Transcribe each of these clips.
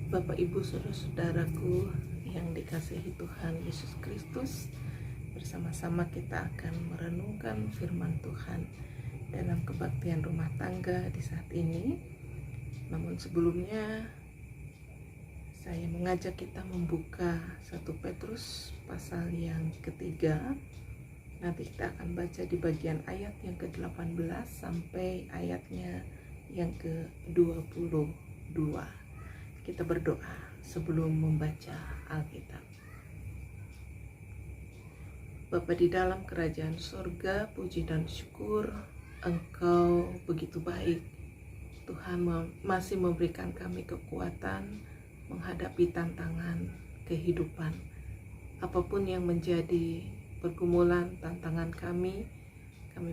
Bapak, Ibu, saudara-saudaraku yang dikasihi Tuhan Yesus Kristus, bersama-sama kita akan merenungkan firman Tuhan dalam kebaktian rumah tangga di saat ini. Namun sebelumnya saya mengajak kita membuka 1 Petrus pasal yang ketiga. Nanti kita akan baca di bagian ayat yang ke-18 sampai ayatnya yang ke-22. Kita berdoa sebelum membaca Alkitab. Bapa di dalam kerajaan surga, puji dan syukur Engkau begitu baik. Tuhan masih memberikan kami kekuatan menghadapi tantangan kehidupan. Apapun yang menjadi pergumulan tantangan kami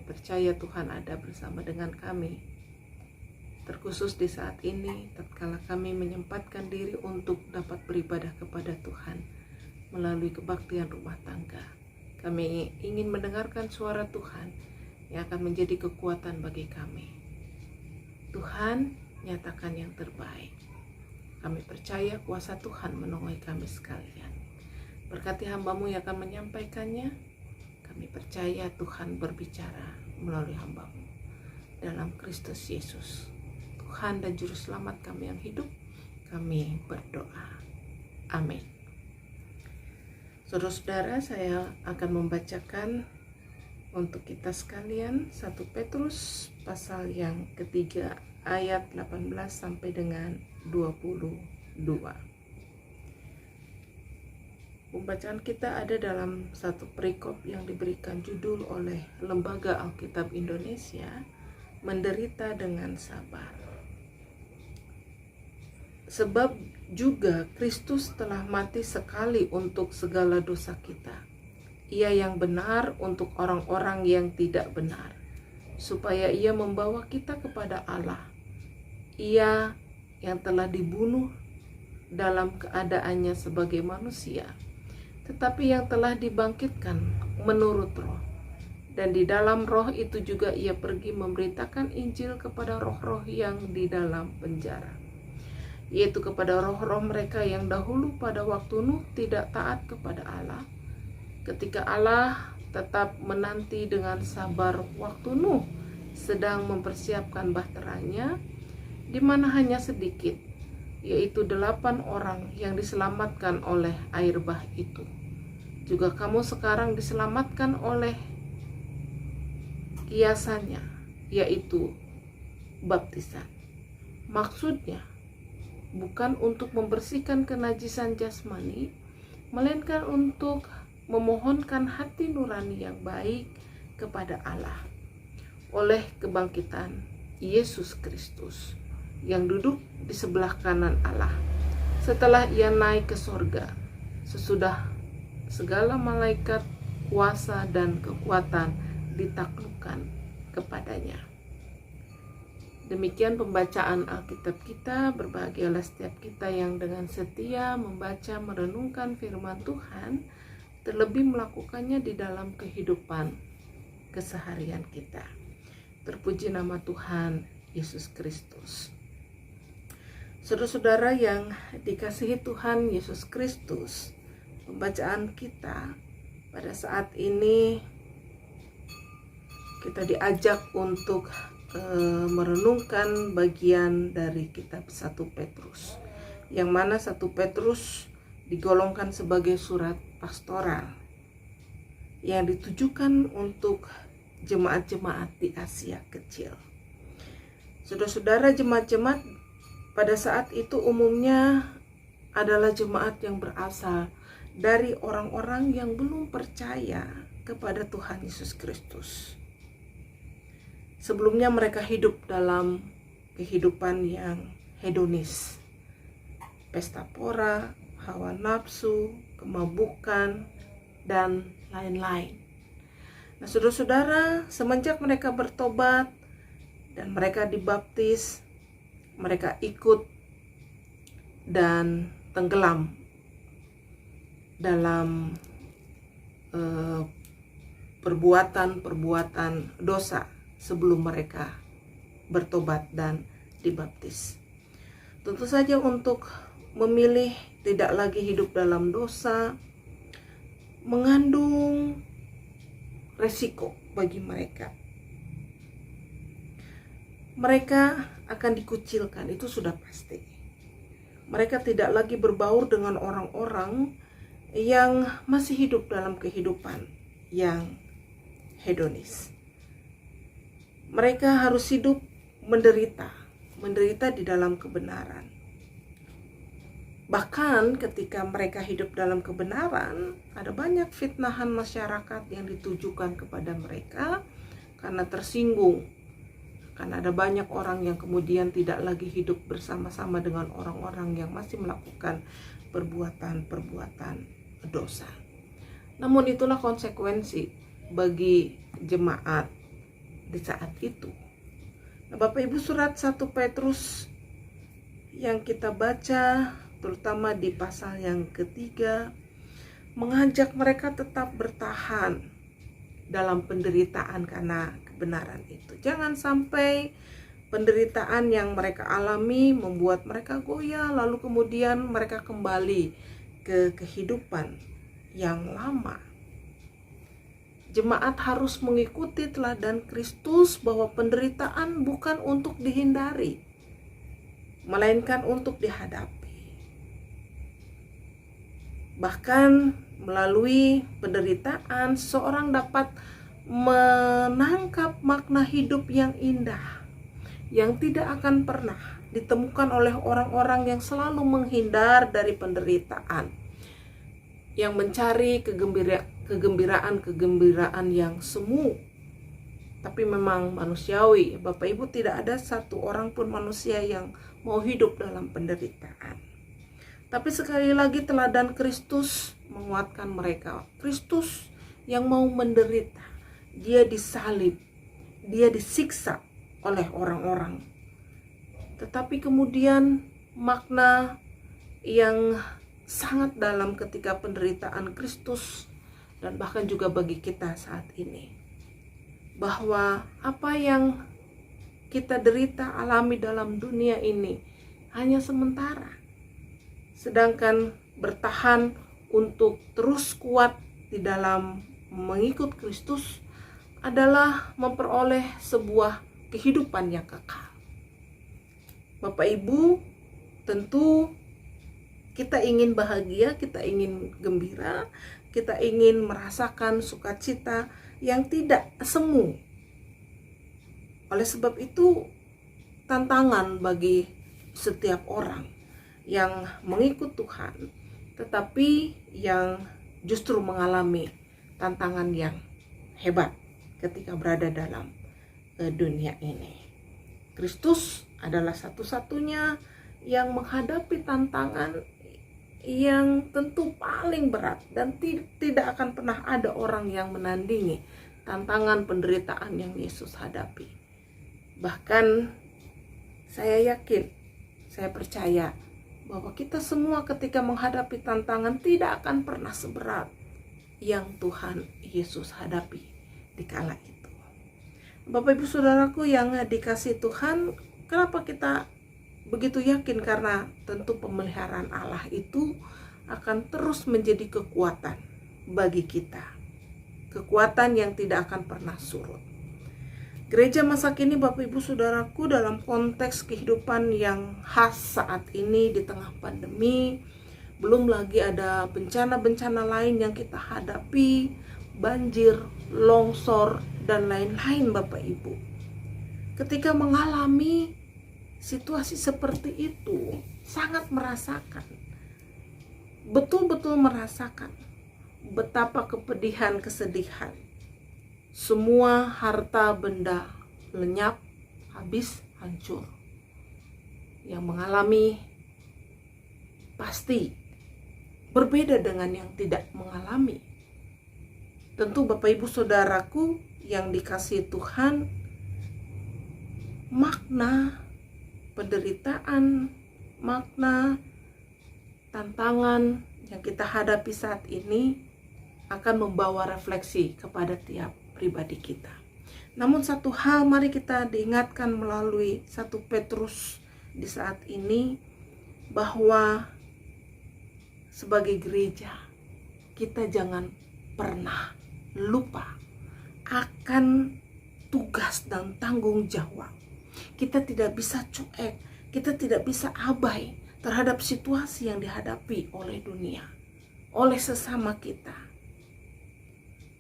percaya Tuhan ada bersama dengan kami. Terkhusus di saat ini, tatkala kami menyempatkan diri untuk dapat beribadah kepada Tuhan melalui kebaktian rumah tangga. Kami ingin mendengarkan suara Tuhan yang akan menjadi kekuatan bagi kami. Tuhan, nyatakan yang terbaik. Kami percaya kuasa Tuhan menolong kami sekalian. Berkati hamba-Mu yang akan menyampaikannya. Kami percaya Tuhan berbicara melalui hamba-Mu. Dalam Kristus Yesus, Tuhan dan Juru Selamat kami yang hidup, kami berdoa. Amin. Saudara-saudara, saya akan membacakan untuk kita sekalian 1 Petrus pasal yang ketiga ayat 18 sampai dengan 22. Pembacaan kita ada dalam satu perikop yang diberikan judul oleh Lembaga Alkitab Indonesia, Menderita dengan Sabar. Sebab juga Kristus telah mati sekali untuk segala dosa kita. Ia yang benar untuk orang-orang yang tidak benar, supaya ia membawa kita kepada Allah. Ia yang telah dibunuh dalam keadaannya sebagai manusia, tetapi yang telah dibangkitkan menurut roh. Dan di dalam roh itu juga ia pergi memberitakan Injil kepada roh-roh yang di dalam penjara, yaitu kepada roh-roh mereka yang dahulu pada waktu Nuh tidak taat kepada Allah, ketika Allah tetap menanti dengan sabar waktu Nuh sedang mempersiapkan bahteranya, di mana hanya sedikit, yaitu 8 orang yang diselamatkan oleh air bah itu. Juga kamu sekarang diselamatkan oleh kiasannya, yaitu baptisan. Maksudnya bukan untuk membersihkan kenajisan jasmani, melainkan untuk memohonkan hati nurani yang baik kepada Allah oleh kebangkitan Yesus Kristus yang duduk di sebelah kanan Allah setelah ia naik ke sorga, sesudah segala malaikat, kuasa dan kekuatan ditaklukkan kepadanya. Demikian pembacaan Alkitab kita. Berbahagialah setiap kita yang dengan setia membaca merenungkan firman Tuhan, terlebih melakukannya di dalam kehidupan keseharian kita. Terpuji nama Tuhan Yesus Kristus. Saudara-saudara yang dikasihi Tuhan Yesus Kristus, pembacaan kita pada saat ini kita diajak untuk merenungkan bagian dari kitab 1 Petrus, yang mana 1 Petrus digolongkan sebagai surat pastoral yang ditujukan untuk jemaat-jemaat di Asia Kecil. Saudara-saudara, jemaat-jemaat pada saat itu umumnya adalah jemaat yang berasal dari orang-orang yang belum percaya kepada Tuhan Yesus Kristus. Sebelumnya mereka hidup dalam kehidupan yang hedonis, pesta pora, hawa nafsu, kemabukan, dan lain-lain. Nah, saudara-saudara, semenjak mereka bertobat dan mereka dibaptis, mereka ikut dan tenggelam dalam perbuatan-perbuatan dosa sebelum mereka bertobat dan dibaptis. Tentu saja untuk memilih tidak lagi hidup dalam dosa mengandung resiko bagi mereka. Mereka akan dikucilkan, itu sudah pasti. Mereka tidak lagi berbaur dengan orang-orang yang masih hidup dalam kehidupan yang hedonis. Mereka harus hidup menderita di dalam kebenaran. Bahkan ketika mereka hidup dalam kebenaran, ada banyak fitnahan masyarakat yang ditujukan kepada mereka karena tersinggung. Karena ada banyak orang yang kemudian tidak lagi hidup bersama-sama dengan orang-orang yang masih melakukan perbuatan-perbuatan dosa. Namun itulah konsekuensi bagi jemaat di saat itu. Nah, Bapak Ibu, surat 1 Petrus yang kita baca, terutama di pasal yang ketiga, mengajak mereka tetap bertahan dalam penderitaan karena kebenaran itu. Jangan sampai penderitaan yang mereka alami membuat mereka goyah, lalu kemudian mereka kembali ke kehidupan yang lama. Jemaat harus mengikuti teladan Kristus bahwa penderitaan bukan untuk dihindari, melainkan untuk dihadapi. Bahkan melalui penderitaan, seorang dapat menangkap makna hidup yang indah, yang tidak akan pernah ditemukan oleh orang-orang yang selalu menghindar dari penderitaan, yang mencari kegembiraan yang semu tapi memang manusiawi. Bapak Ibu, tidak ada satu orang pun manusia yang mau hidup dalam penderitaan. Tapi sekali lagi teladan Kristus menguatkan mereka. Kristus yang mau menderita, dia disalib, dia disiksa oleh orang-orang. Tetapi kemudian makna yang sangat dalam ketika penderitaan Kristus dan bahkan juga bagi kita saat ini, bahwa apa yang kita derita alami dalam dunia ini hanya sementara, sedangkan bertahan untuk terus kuat di dalam mengikut Kristus adalah memperoleh sebuah kehidupan yang kekal. Bapak Ibu, tentu kita ingin bahagia, kita ingin gembira, kita ingin merasakan sukacita yang tidak semu. Oleh sebab itu, tantangan bagi setiap orang yang mengikut Tuhan, tetapi yang justru mengalami tantangan yang hebat ketika berada dalam dunia ini. Kristus adalah satu-satunya yang menghadapi tantangan yang tentu paling berat, dan tidak akan pernah ada orang yang menandingi tantangan penderitaan yang Yesus hadapi. Bahkan saya yakin, saya percaya bahwa kita semua ketika menghadapi tantangan tidak akan pernah seberat yang Tuhan Yesus hadapi di kala itu. Bapak Ibu Saudaraku yang dikasihi Tuhan, kenapa kita begitu yakin? Karena tentu pemeliharaan Allah itu akan terus menjadi kekuatan bagi kita, kekuatan yang tidak akan pernah surut. Gereja masa kini Bapak Ibu Saudaraku, dalam konteks kehidupan yang khas saat ini di tengah pandemi, belum lagi ada bencana-bencana lain yang kita hadapi, banjir, longsor, dan lain-lain Bapak Ibu. Ketika mengalami situasi seperti itu, sangat merasakan, betul-betul merasakan betapa kepedihan, kesedihan. Semua harta benda lenyap, habis, hancur. Yang mengalami pasti berbeda dengan yang tidak mengalami. Tentu Bapak Ibu Saudaraku yang dikasihi Tuhan, makna penderitaan, makna tantangan yang kita hadapi saat ini akan membawa refleksi kepada tiap pribadi kita. Namun satu hal mari kita diingatkan melalui 1 Petrus di saat ini, bahwa sebagai gereja kita jangan pernah lupa akan tugas dan tanggung jawab. Kita tidak bisa cuek, kita tidak bisa abai terhadap situasi yang dihadapi oleh dunia, oleh sesama kita.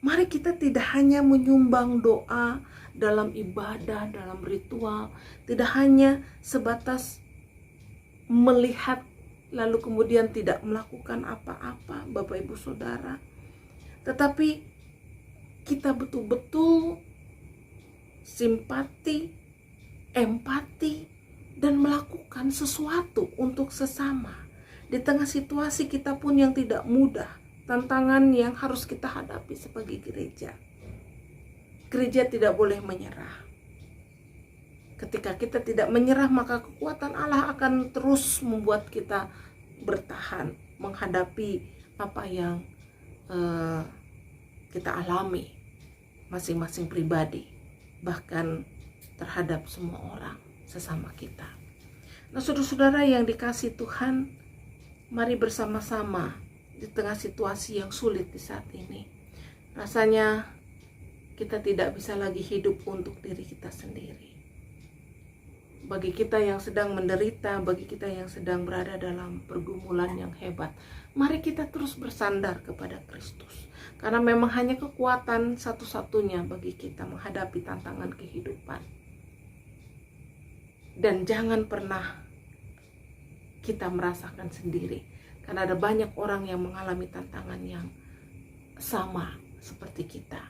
Mari kita tidak hanya menyumbang doa dalam ibadah, dalam ritual, tidak hanya sebatas melihat lalu kemudian tidak melakukan apa-apa Bapak Ibu Saudara, tetapi kita betul-betul simpati, empati, dan melakukan sesuatu untuk sesama di tengah situasi kita pun yang tidak mudah, tantangan yang harus kita hadapi sebagai gereja. Gereja tidak boleh menyerah. Ketika kita tidak menyerah, maka kekuatan Allah akan terus membuat kita bertahan menghadapi apa yang kita alami masing-masing pribadi, bahkan terhadap semua orang sesama kita. Nah, saudara-saudara yang dikasihi Tuhan, mari bersama-sama di tengah situasi yang sulit di saat ini. Rasanya kita tidak bisa lagi hidup untuk diri kita sendiri. Bagi kita yang sedang menderita, bagi kita yang sedang berada dalam pergumulan yang hebat, mari kita terus bersandar kepada Kristus. Karena memang hanya kekuatan satu-satunya bagi kita menghadapi tantangan kehidupan. Dan jangan pernah kita merasakan sendiri, karena ada banyak orang yang mengalami tantangan yang sama seperti kita.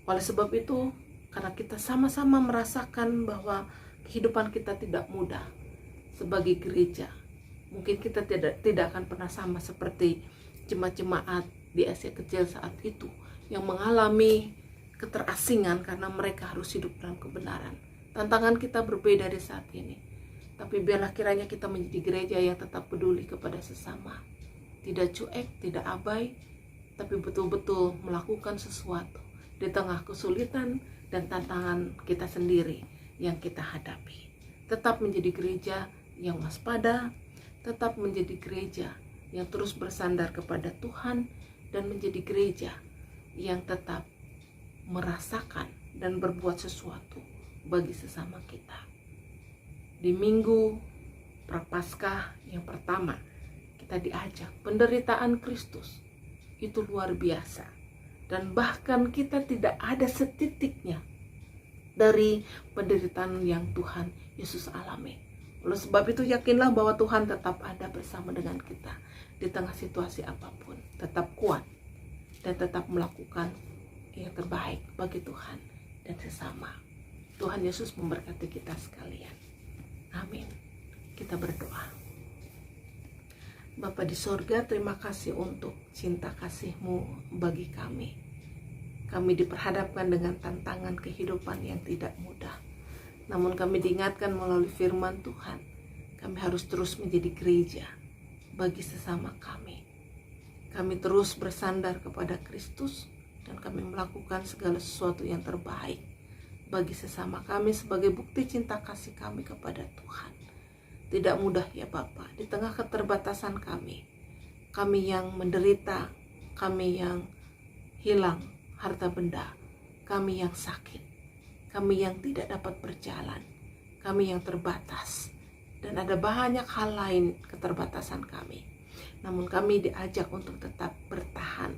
Oleh sebab itu, karena kita sama-sama merasakan bahwa kehidupan kita tidak mudah sebagai gereja. Mungkin kita tidak akan pernah sama seperti jemaat-jemaat di Asia Kecil saat itu yang mengalami keterasingan karena mereka harus hidup dalam kebenaran. Tantangan kita berbeda dari saat ini, tapi biarlah kiranya kita menjadi gereja yang tetap peduli kepada sesama, tidak cuek, tidak abai, tapi betul-betul melakukan sesuatu di tengah kesulitan dan tantangan kita sendiri yang kita hadapi. Tetap menjadi gereja yang waspada, tetap menjadi gereja yang terus bersandar kepada Tuhan, dan menjadi gereja yang tetap merasakan dan berbuat sesuatu bagi sesama kita. Di minggu Prapaskah yang pertama, kita diajak penderitaan Kristus itu luar biasa, dan bahkan kita tidak ada setitiknya dari penderitaan yang Tuhan Yesus alami. Oleh sebab itu yakinlah bahwa Tuhan tetap ada bersama dengan kita di tengah situasi apapun. Tetap kuat dan tetap melakukan yang terbaik bagi Tuhan dan sesama. Tuhan Yesus memberkati kita sekalian. Amin. Kita berdoa. Bapa di sorga, terima kasih untuk cinta kasih-Mu bagi kami. Kami diperhadapkan dengan tantangan kehidupan yang tidak mudah. Namun kami diingatkan melalui firman Tuhan, kami harus terus menjadi gereja bagi sesama kami. Kami terus bersandar kepada Kristus dan kami melakukan segala sesuatu yang terbaik bagi sesama kami sebagai bukti cinta kasih kami kepada Tuhan. Tidak mudah ya Bapa, di tengah keterbatasan kami yang menderita, kami yang hilang harta benda, kami yang sakit, kami yang tidak dapat berjalan, kami yang terbatas, dan ada banyak hal lain keterbatasan kami. Namun kami diajak untuk tetap bertahan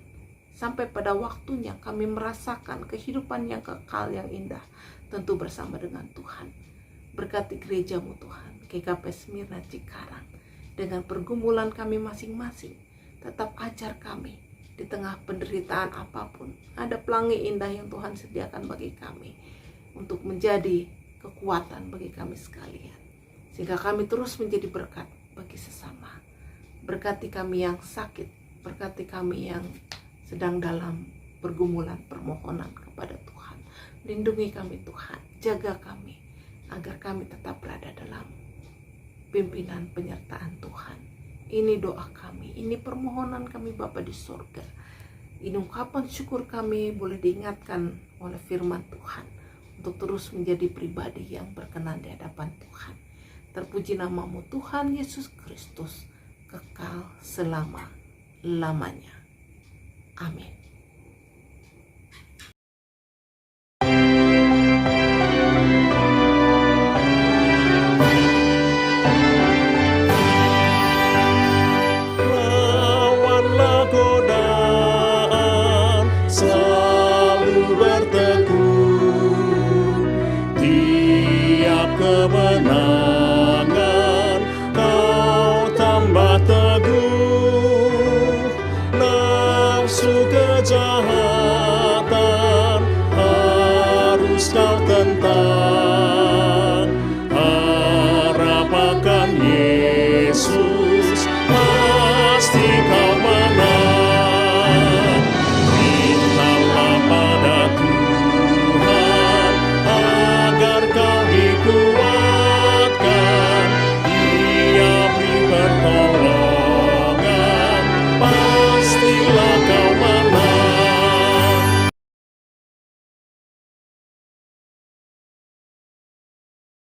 sampai pada waktunya kami merasakan kehidupan yang kekal, yang indah, tentu bersama dengan Tuhan. Berkati gereja-Mu Tuhan, GKP Smyrna Cikarang, dengan pergumulan kami masing-masing. Tetap ajar kami di tengah penderitaan apapun, ada pelangi indah yang Tuhan sediakan bagi kami untuk menjadi kekuatan bagi kami sekalian, sehingga kami terus menjadi berkat bagi sesama. Berkati kami yang sakit, berkati kami yang sedang dalam pergumulan permohonan kepada Tuhan. Lindungi kami Tuhan, jaga kami agar kami tetap berada dalam pimpinan penyertaan Tuhan. Ini doa kami, ini permohonan kami Bapa di sorga. Ini ungkapan syukur kami boleh diingatkan oleh firman Tuhan untuk terus menjadi pribadi yang berkenan di hadapan Tuhan. Terpuji nama-Mu Tuhan Yesus Kristus, kekal selama-lamanya. Amin.